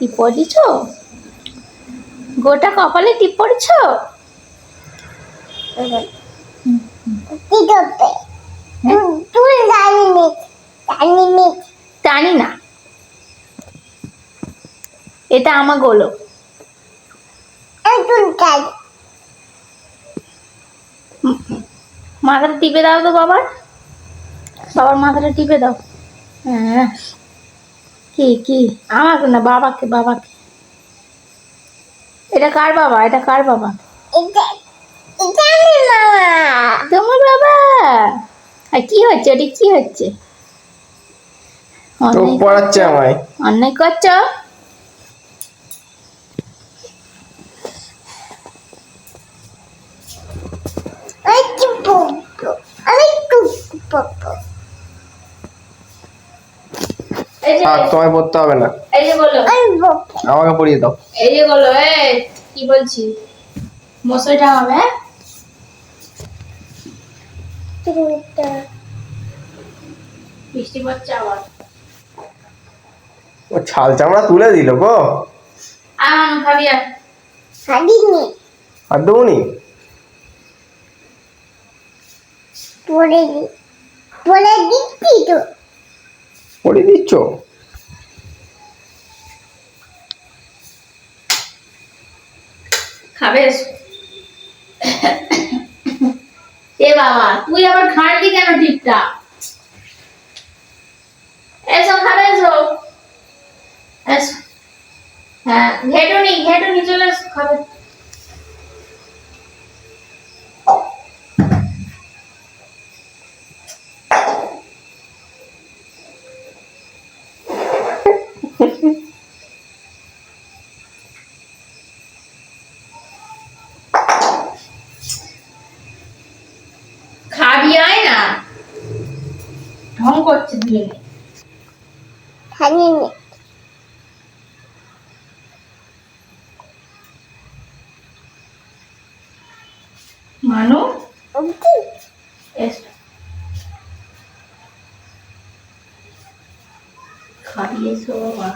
টিপ পড়েছ? গোটা কপালে টিপ পড়েছ? টানি না, এটা আমার গোলো। মাথাটা টিপে দাও তো বাবার, বাবার মাথাটা টিপে দাও। হ্যাঁ, কি কি আমাকে না, বাবাকে, বাবাকে। এটা কার বাবা? এটা কার বাবা? তোমার বাবা। আর কি হচ্ছে? এটা কি হচ্ছে? পড়াচ্ছে আমায়। অন্যায় করছ? তোমায় পড়তে হবে না, এই যে বলো, আমাকে পড়িয়ে দাও। এই যে বলো, কি বলছি, মশাইটা হবে। বৃষ্টি পড়ছে আবার। ও ছাল চামড়া তুলে দিল গো। খাবি আর? আর দেবনি? পড়িয়ে দিচ্ছ? খাবে? এ বাবা, তুই আবার খাড়লি কেন টিপটা? এসো খাবে, এসো এসো। হ্যাঁ, ঘেটুনি ঘেটুনি চলে এসো, খাবে। খাবি আয় না, ঢং করছে দুজনে। মানু এসো, খাবি এসো বাবা।